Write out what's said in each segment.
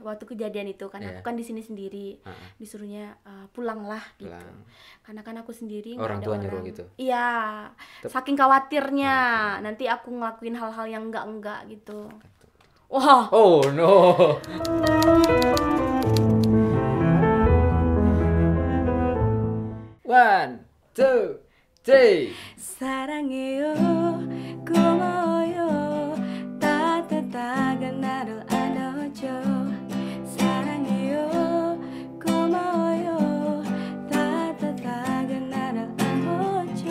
waktu kejadian itu kan aku Iya. kan di sini sendiri, disuruhnya pulanglah gitu. Pulang. Karena kan aku sendiri nggak Orang ada tua orang. nyuruh gitu. Iya, saking khawatirnya nanti aku ngelakuin hal-hal yang enggak gitu. Wah, Oh no. One, two, three. 사랑해요, 고마워요, 따뜻하게 나를 안아줘. 사랑해요, 고마워요, 따뜻하게 나를 안아줘.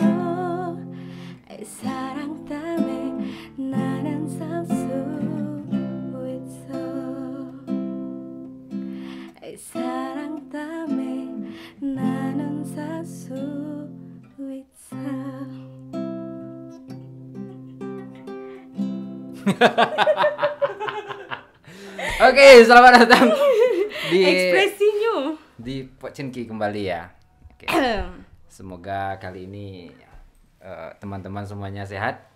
사랑 때문에 나는 살 수 있어. 사랑 때문에 나는 살 수 있어. Oke, selamat datang di Ekspresinya. Pochinki kembali ya. Oke. Semoga kali ini teman-teman semuanya sehat.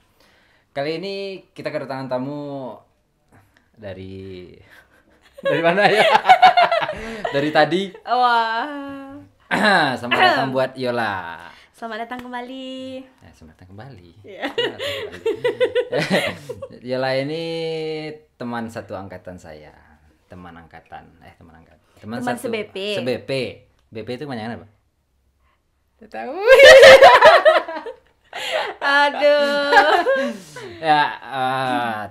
Kali ini kita kedatangan tamu dari mana ya? Dari tadi. Wah. Selamat datang buat Yola. Selamat datang kembali. Selamat datang kembali. Iya. Selamat datang kembali. Yola ini teman satu angkatan saya. Teman se-BP. Se-BP. BP itu kepanjangan apa? Tidak tahu. Aduh. Ya,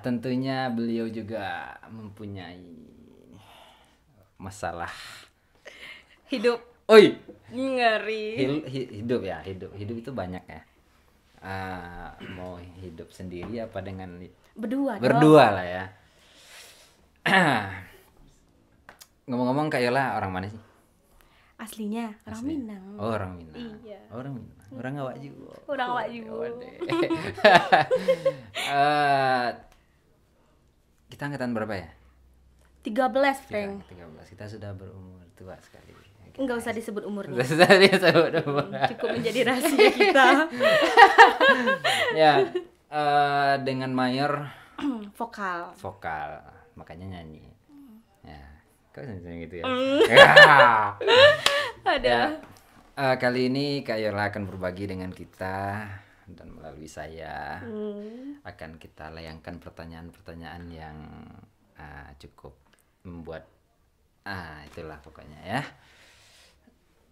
tentunya beliau juga mempunyai masalah Hidup oi ngeri. hidup ya, hidup itu banyak ya. Mau hidup sendiri apa dengan Berdua lah ya. Ngomong-ngomong Kak Yola orang mana sih? Aslinya orang Minang. Oh, orang Minang. Iya. Orang Minang. Orang Awak juga. Orang Awak juga. Kita angkatan berapa ya? 13, Frank. 13. Kita sudah berumur tua sekali. Enggak usah disebut umurnya. Sudah disebut umur. Cukup menjadi rahasia kita. Ya, dengan mayor Vokal. makanya nyanyi. Ya, kok nyanyi gitu ya? Ada. Ya, kali ini Kak Yola akan berbagi dengan kita dan melalui saya akan kita layangkan pertanyaan-pertanyaan yang cukup membuat itulah pokoknya ya.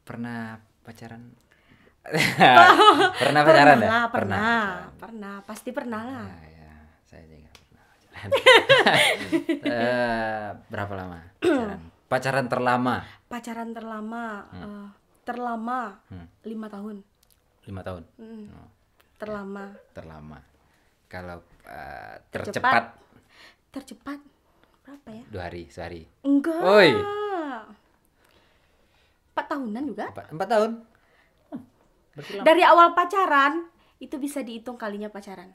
Pernah pacaran? Pernah pacaran ya? Pernah, pasti pernah lah. Ya, saya juga pernah pacaran. Berapa lama pacaran? Pacaran terlama? Pacaran terlama 5 tahun. 5 tahun. Terlama. Kalau tercepat berapa ya? 2 hari, sehari. Enggak. Oi. 4 tahunan juga. 4 tahun. Berarti lama. Dari awal pacaran itu bisa dihitung kalinya pacaran.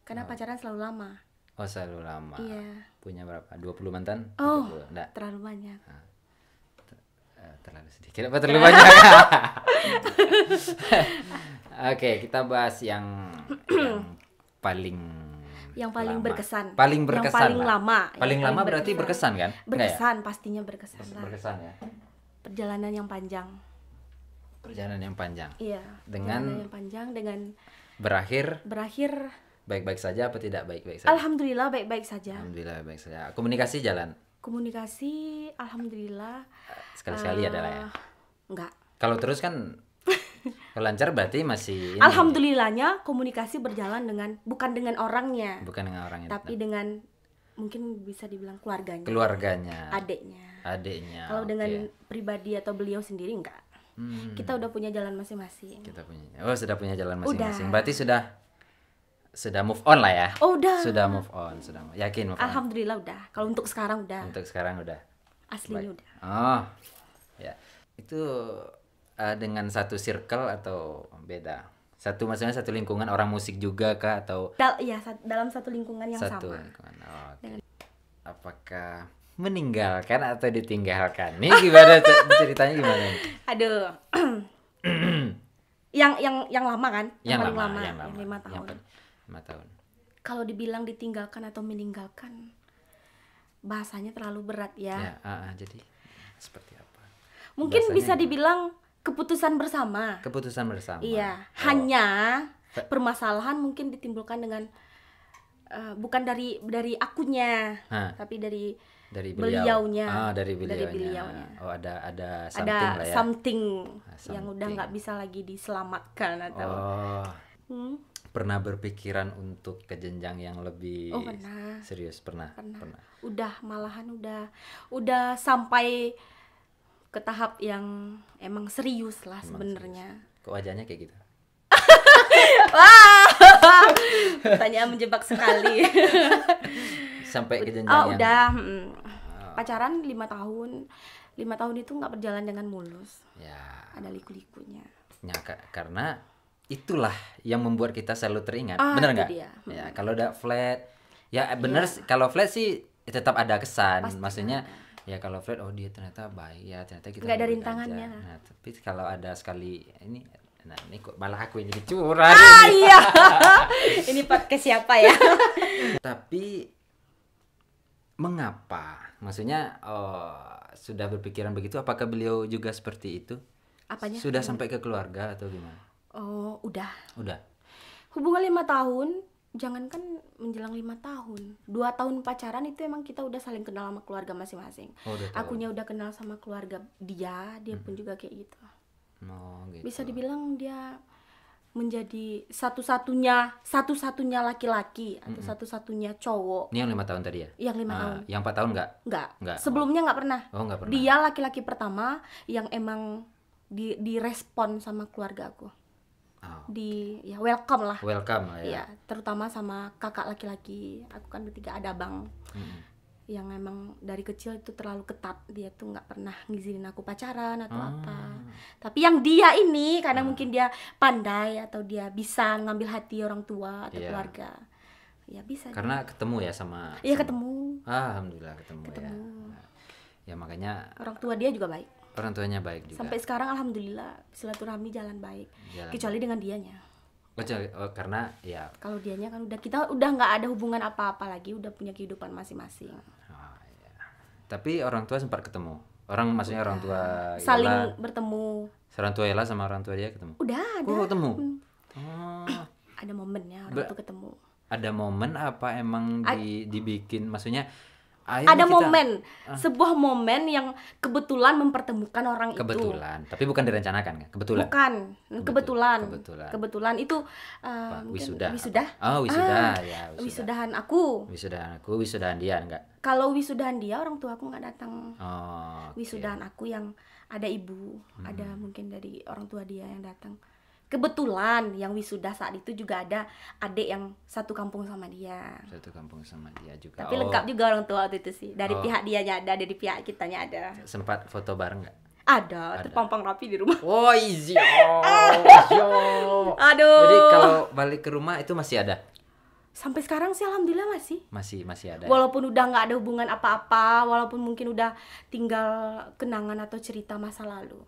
Karena pacaran selalu lama. Oh, selalu lama. Iya. Punya berapa? 20 mantan? Oh, 30? Enggak. terlalu banyak. Terlalu sedikit apa terlalu banyak? Oke, kita bahas yang paling lama. Berkesan. Paling berkesan. Yang paling lah. lama. Paling lama berarti berkesan kan? Berkesan, pastinya berkesan lah. Berkesan ya. Perjalanan yang panjang. Perjalanan yang panjang. Iya. Dengan perjalanan yang panjang dengan berakhir baik-baik saja apa tidak baik-baik saja? Alhamdulillah baik-baik saja. Alhamdulillah baik saja. Komunikasi jalan. Komunikasi alhamdulillah Sekali-sekali adalah ya. Enggak. Kalau terus kan kalau lancar berarti masih ini. Alhamdulillahnya komunikasi berjalan bukan dengan orangnya. Bukan dengan orangnya. Tapi dengan mungkin bisa dibilang keluarganya. Keluarganya. Adiknya. Kalau dengan pribadi atau beliau sendiri enggak. Kita udah punya jalan masing-masing. Sudah punya jalan masing-masing. Udah. Berarti sudah move on lah ya. Oh, udah. Sudah move on, yakin move on. Alhamdulillah udah. Kalau untuk sekarang udah. Untuk sekarang udah. Aslinya Baik. udah. Oh. Ya. Itu dengan satu circle atau beda? Maksudnya satu lingkungan orang musik juga kah atau Dalam satu lingkungan yang satu sama. lingkungan. Oh, okay. Apakah meninggalkan atau ditinggalkan? Ini gimana ceritanya gimana? Aduh. yang lama kan? Yang paling lama, yang 5 tahun. 5 tahun. Kalau dibilang ditinggalkan atau meninggalkan, bahasanya terlalu berat ya. Jadi seperti apa? Mungkin Bahasanya bisa gimana? dibilang keputusan bersama. Keputusan bersama. Iya, Oh, hanya permasalahan mungkin ditimbulkan dengan bukan dari akunya, tapi dari beliau. beliaunya. Dari Dari beliaunya. beliaunya. Oh, ada Ada something lah ya. something yang udah something. nggak bisa lagi diselamatkan atau Oh, pernah berpikiran untuk ke jenjang yang lebih pernah. serius? Pernah. Udah malahan udah sampai ke tahap yang emang serius lah sebenarnya. Kok wajahnya kayak gitu? Wah, pertanyaan menjebak sekali. Sampai ke jenjang yang Udah pacaran 5 tahun. 5 tahun itu nggak berjalan dengan mulus. ya, Ada liku-likunya. karena itulah yang membuat kita selalu teringat. itu Bener nggak? dia. Ya, kalau udah flat, ya bener. Kalau flat sih tetap ada kesan. Pasti Maksudnya ya kalau flat, oh dia ternyata baik ya, ternyata kita Nggak ada baik rintangannya. aja. Nah, tapi kalau ada sekali ini kok malah aku ini curhat. Iya. Ini podcast siapa ya? Tapi mengapa? Maksudnya sudah berpikiran begitu, apakah beliau juga seperti itu? Apanya? Sudah sampai ke keluarga atau gimana? Oh, udah. Udah. Hubungan 5 tahun, jangankan menjelang 5 tahun. 2 tahun pacaran itu emang kita udah saling kenal sama keluarga masing-masing. Oh, udah tahu. Akunya udah kenal sama keluarga dia pun juga kayak gitu. Oh, gitu. Bisa dibilang dia menjadi satu-satunya laki-laki atau satu-satunya cowok. Ini yang 5 tahun tadi ya? Yang 5 tahun. Yang 4 tahun enggak? Enggak. Sebelumnya enggak pernah. Oh, enggak pernah. Dia laki-laki pertama yang emang direspon sama keluarga aku. Oh. Welcome lah. Welcome lah ya. Iya, terutama sama kakak laki-laki. Aku kan bertiga ada abang. Yang emang dari kecil itu terlalu ketat. Dia tuh nggak pernah ngizinin aku pacaran atau apa. Tapi yang dia ini karena mungkin dia pandai atau dia bisa ngambil hati orang tua atau keluarga. Ya bisa. Karena ketemu ya sama. Iya, ketemu. Alhamdulillah ketemu. Ya makanya Orang tua dia juga baik. orang tuanya baik juga. Sampai sekarang alhamdulillah silaturahmi jalan baik. Kecuali dengan dianya. Karena ya. Kalau dianya kan kita udah nggak ada hubungan apa-apa lagi, udah punya kehidupan masing-masing. Ya. Tapi orang tua sempat ketemu. Maksudnya orang tua saling bertemu. Orang tua Ella sama orang tua dia ketemu. Udah ada. Ketemu. Oh. Ada momennya orang tua ketemu. Ada momen apa emang dibikin, maksudnya ada momen, sebuah momen yang kebetulan mempertemukan orang kebetulan, tapi bukan direncanakan kan? Kebetulan itu wisuda. Oh, wisuda ya. Wisudahan aku. Wisudahan dia enggak? Kalau wisudahan dia orang tua aku nggak datang. Oh. Wisudahan aku yang ada ibu, ada mungkin dari orang tua dia yang datang. Kebetulan yang wisuda saat itu juga ada adik yang satu kampung sama dia. Juga. Tapi lengkap juga orang tua waktu itu sih. Dari pihak dianya ada, dari pihak kitanya ada. Sempat foto bareng nggak? Ada, terpampang rapi di rumah. Oh, easy. Aduh. Jadi kalau balik ke rumah itu masih ada? Sampai sekarang sih alhamdulillah masih ada. Walaupun udah nggak ada hubungan apa-apa, walaupun mungkin udah tinggal kenangan atau cerita masa lalu.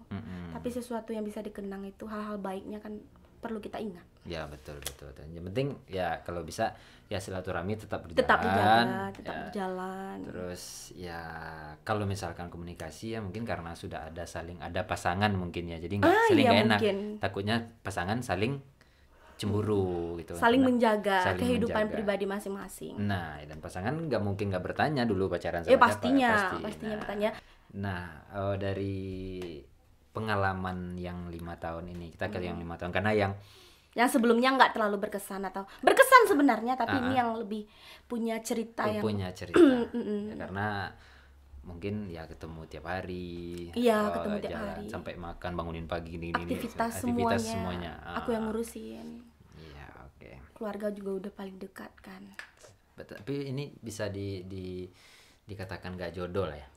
Tapi sesuatu yang bisa dikenang itu hal-hal baiknya kan perlu kita ingat. Ya betul. Yang penting ya kalau bisa ya silaturahmi tetap berjalan. Terus ya kalau misalkan komunikasi ya mungkin karena sudah ada pasangan mungkin ya, jadi nggak enak. Takutnya pasangan saling cemburu gitu, saling menjaga kehidupan pribadi masing-masing. Nah, dan pasangan nggak bertanya dulu pacaran sama pastinya bertanya. Nah, dari pengalaman yang 5 tahun ini kita ke yang 5 tahun, karena yang sebelumnya nggak terlalu berkesan atau berkesan sebenarnya, tapi ini yang lebih punya cerita ya, karena mungkin ya ketemu tiap hari. Iya, ketemu tiap hari. Sampai makan, bangunin pagi ini. Aktivitas semuanya. Aku yang ngurusin. Iya, oke. Keluarga juga udah paling dekat kan. Tapi ini bisa dikatakan gak jodoh lah ya.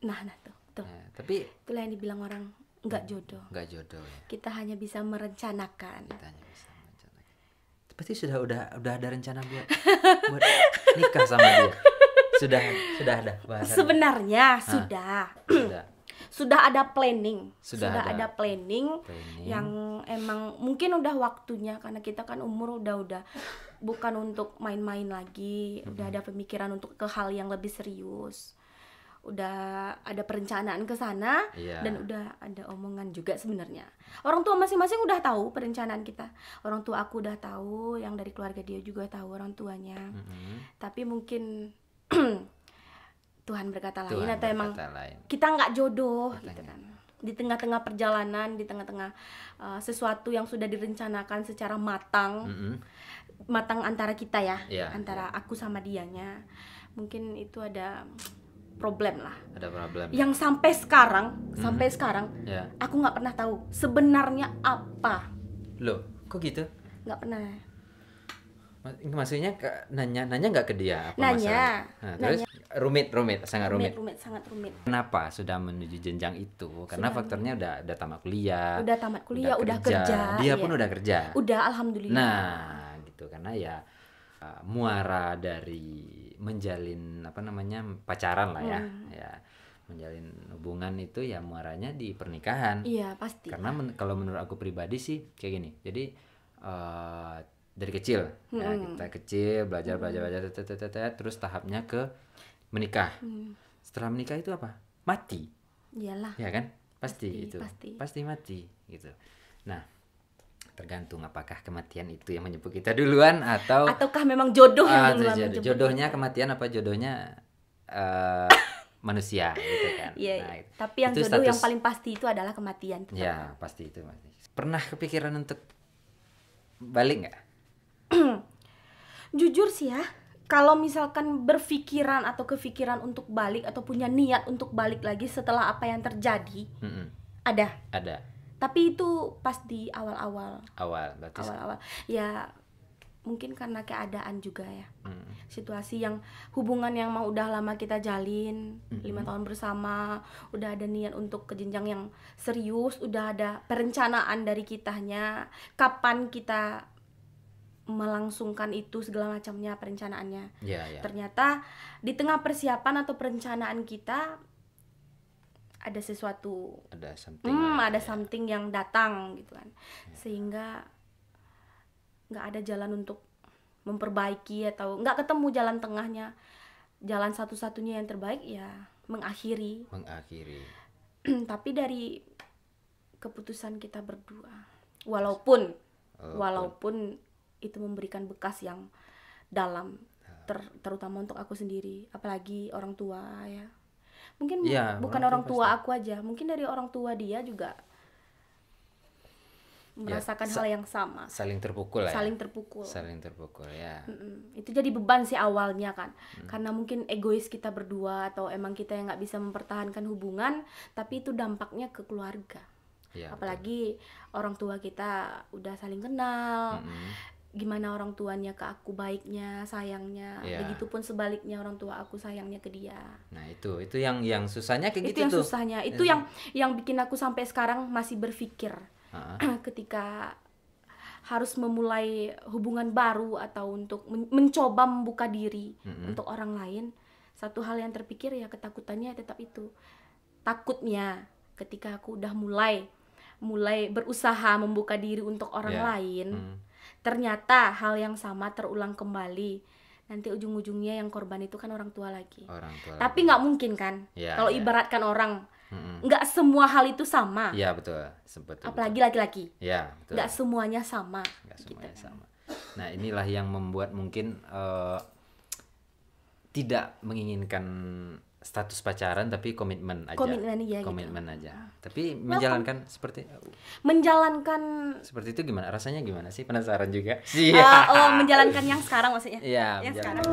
Nah tuh. Ya, tapi itulah yang dibilang orang nggak jodoh. Nggak jodoh ya. Kita hanya bisa merencanakan. Tapi udah ada rencana buat nikah sama dia. Sudah ada bahasan. Sebenarnya sudah ada planning. Sudah ada planning yang emang mungkin udah waktunya, karena kita kan umur udah bukan untuk main-main lagi, udah ada pemikiran untuk ke hal yang lebih serius. Udah ada perencanaan ke sana dan udah ada omongan juga sebenarnya. Orang tua masing-masing udah tahu perencanaan kita. Orang tua aku udah tahu, yang dari keluarga dia juga tahu orang tuanya. Tapi mungkin Tuhan berkata lain atau emang kita nggak jodoh gitu kan. Di tengah-tengah perjalanan, di tengah-tengah sesuatu yang sudah direncanakan secara matang. Matang antara kita antara aku sama dianya. Mungkin itu ada problem lah. Ada problem. Yang sampai sekarang aku nggak pernah tahu sebenarnya apa. Loh, kok gitu? Nggak pernah. Maksudnya nanya nggak ke dia apa nanya. Nah, terus sangat rumit. Sangat rumit. Kenapa sudah menuju jenjang itu? Karena faktornya udah tamat kuliah. Udah kerja. Dia pun udah kerja. Udah, alhamdulillah. Nah, gitu karena ya muara dari menjalin pacaran lah ya menjalin hubungan itu ya muaranya di pernikahan. Iya pasti. Karena kalau menurut aku pribadi sih kayak gini, jadi dari kecil ya, kita kecil belajar terus tahapnya ke menikah. Setelah menikah itu apa? Mati. Iyalah. Ya kan? Pasti mati gitu. Nah, tergantung apakah kematian itu yang menjemput kita duluan ataukah memang jodoh yang duluan menjemput. Jodohnya kematian apa jodohnya manusia gitu kan. Iya, nah, tapi yang jodoh yang paling pasti itu adalah kematian. Ya, pasti itu. Pernah kepikiran untuk balik nggak? Jujur sih ya, kalau misalkan berpikiran atau kepikiran untuk balik atau punya niat untuk balik lagi setelah apa yang terjadi, ada. Tapi itu pas di awal-awal. Berarti awal-awal. Ya mungkin karena keadaan juga ya. Situasi yang hubungan yang mau udah lama kita jalin, 5 tahun bersama, udah ada niat untuk ke jenjang yang serius, udah ada perencanaan dari kitanya, kapan kita melangsungkan itu segala macamnya perencanaannya. Ternyata di tengah persiapan atau perencanaan kita ada sesuatu, ada something yang datang gitu kan, sehingga nggak ada jalan untuk memperbaiki atau nggak ketemu jalan tengahnya. Jalan satu-satunya yang terbaik ya mengakhiri. Tapi dari keputusan kita berdua, walaupun itu memberikan bekas yang dalam, terutama untuk aku sendiri, apalagi orang tua ya. Mungkin bukan orang tua aku aja, mungkin dari orang tua dia juga merasakan hal yang sama. Saling terpukul ya. Itu jadi beban sih awalnya kan, karena mungkin egois kita berdua atau emang kita yang nggak bisa mempertahankan hubungan, tapi itu dampaknya ke keluarga. Apalagi orang tua kita udah saling kenal. Gimana orang tuanya ke aku baiknya, sayangnya, begitupun sebaliknya orang tua aku sayangnya ke dia. Nah itu yang susahnya kayak gitu tuh. Itu yang susahnya, itu yang bikin aku sampai sekarang masih berpikir ketika harus memulai hubungan baru atau untuk mencoba membuka diri untuk orang lain. Satu hal yang terpikir ya ketakutannya tetap itu. Takutnya ketika aku udah mulai berusaha membuka diri untuk orang lain, ternyata hal yang sama terulang kembali. Nanti ujung-ujungnya yang korban itu kan orang tua lagi. Tapi nggak mungkin kan, kalau ibaratkan orang, nggak semua hal itu sama. Iya betul. Apalagi laki-laki. Iya betul. Nggak semuanya sama. Sama. Nah inilah yang membuat mungkin tidak menginginkan status pacaran tapi komitmen aja. Komitmen aja. Tapi menjalankan seperti itu gimana? Rasanya gimana sih? Penasaran juga. Menjalankan yang sekarang maksudnya. Iya, yang sekarang.